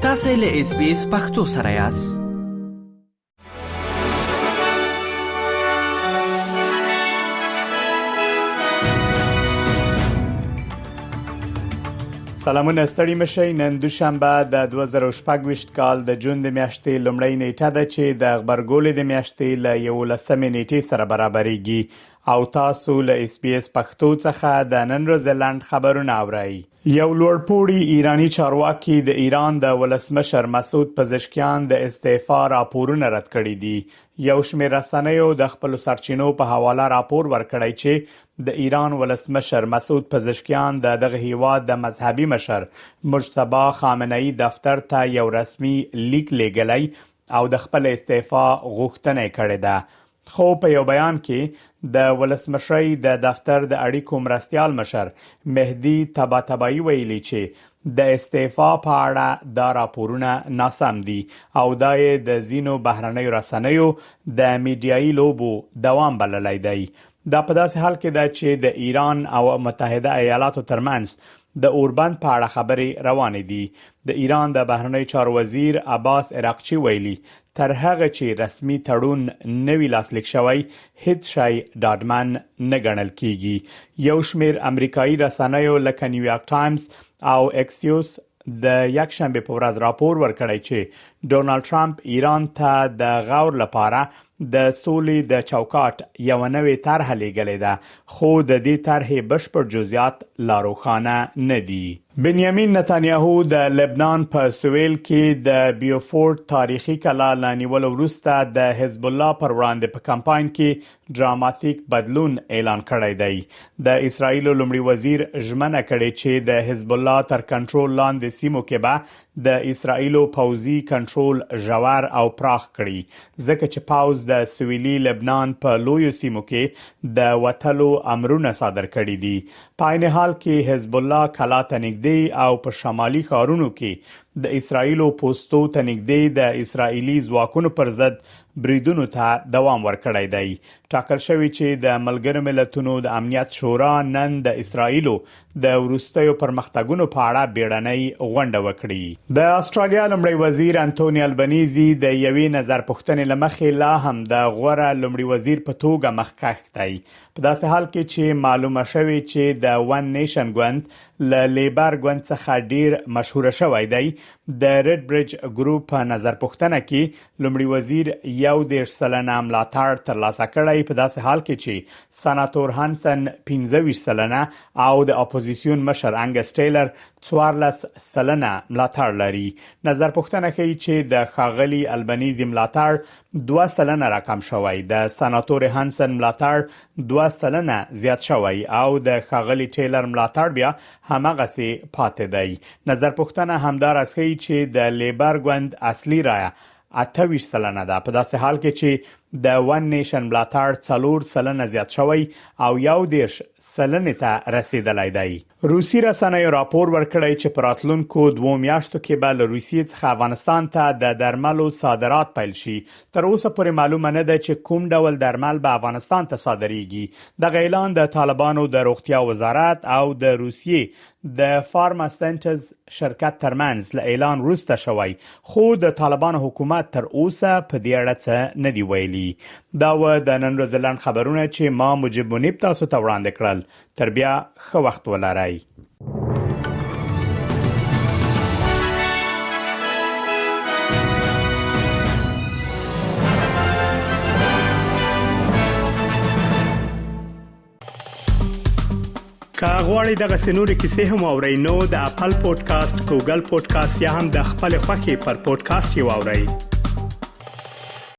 تاسو له اس بي اس پختو سره یاست. سلامونه ستړي مشي. نن دوشنبه د 2024 کال د جون د میاشتې لومړۍ نیټه ده چې د خبرګولې د میاشتې ل 11 نیټې سره برابرېږي او تاسو له اس بي اس پختو څخه د نن ورځې لاند خبرونه اورئ. یو لوړپوړی ایرانی چارواکي د ایران د ولسمشر مسعود پزشکیان د استعفا راپورونه رد کړي دي. یو شمېر رسنیو د خپل سرچینو په حواله راپور ورکړی چې د ایران ولسمشر مسعود پزشکیان د دغه هیواد د مذهبي مشر مجتبی خامنه‌ای دفتر ته یو رسمي لیک لیږلی او د خپل استعفا غوښتنه کړې ده. خو په یو بیان کې د ولسمشر د دفتر د اړیکو مرستیال مشر مهدی طباطبایی ویلي چې د استعفا په اړه دا راپورونه ناسم دي او دا د زینو بهرنیو رسنیو د میډیایي لوبو دوام بللی دی. دا په داسې حال کې ده چې د ایران او متحده ایالاتو ترمنځ د اوربند په اړه خبرې روانې دي. د ایران د بهرنیو چارو وزیر عباس عراقچی ویلي تر هغه چې رسمي تړون نوی لاسلیک شوی هیڅ شی ډاډمن نه ګڼل کیږي. یو شمېر امریکایي رسنیو لکه نیویارک ټایمز او اکسیوس د یکشنبه په ورځ راپور ورکړی چې ډونالد ټرمپ ایران ته د غور لپاره د سولې د چوکاټ یو نوې طرح لیږلې ده، خو د دې طرحې بشپړ جزئیات لا روښانه نه دي. بنیامین نتانیاهو د لبنان په سویل کې د بیوفورت تاریخي کلا لانیول وروسته د حزب الله پر وړاندې په کمپاین کې ډراماتیک بدلون اعلان کړی دی. د اسرایل لومړي وزیر ژمنه کړې چې د حزب الله تر کنټرول لاندې سیمو کې به د اسرایل پوځي کنټرول ژور او پراخ کړي، ځکه چې پوځ د سویلي لبنان په لویو سیمو کې د وټلو امرونه صادر کړي دي. په عین حال کې حزب الله کلا ته نږدې او په شمالي ښارونو کې د اسرایل پوستو ته نږدې د اسرایلی ځواکونو پر ضد بریدونو ته دوام ورکړی دی. ټاکل شوی چې د ملګرو ملتونو د امنیت شورا نن د اسرایل د وروستیو پرمختګونو په اړه بیړنۍ غونډه وکړي. د استرالیا لومړي وزیر انټونی البنيزي د یوې نظر پوښتنې لمخې لا هم د غوره لومړي وزیر په توګه مخکښ دی. په داسې حال کې چې معلومه شوی چې د ون نیشن ګوند له لیبر ګوند څخه ډیر مشهور شوی دی. د ریډ برج ګروپ په نظر پوښتنه کې لومړي وزیر 11% ملاتړ ترلاسه کړی، په داسې حال کې چې سناتور هانسن 15% او د اپوزیسیون مشر انګس ټیلر 14% ملاتړ لري. نظر پوښتنه کوي چې د ښاغلي البنيزي ملاتړ 2% راکم شوی، د سناتور هانسن ملاتړ 2% زیات شوی او د ښاغلي ټیلر ملاتړ بیا همغسې پاتې دی. نظر پوښتنه همداراز ښیي چې د لیبر ګوند اصلي رایه 28% ده، په داسې حال کې چې د ون نیشن ملاتړ 4% زیات شوی او 11% ته رسیدلی دی. روسي رسنیو راپور ورکړی چې په راتلونکو 2 میاشتو کې به له روسیې څخه افغانستان ته د درملو صادرات پیل شي. تر اوسه پورې معلومه نه ده چې کوم ډول درمل به افغانستان ته صادریږي. دغه اعلان د طالبانو د روغتیا وزارت او د روسیې د فارماسنټز شرکت ترمنځ له اعلان وروسته شوی، خو د طالبانو حکومت تر اوسه په دې اړه څه نه دی ویلي. دا و د نن ورځې لاند خبرونه چې ما مجيب منیب تاسو ته وړاندې کړل. تر بیا ښه وخت ولرئ. که غواړئ دغه سنوري کیسې هم اورئ نو د خپل پودکاسټ، ګوګل پودکاسټ یا هم د خپل خوښي پر پودکاسټ یو اورئ.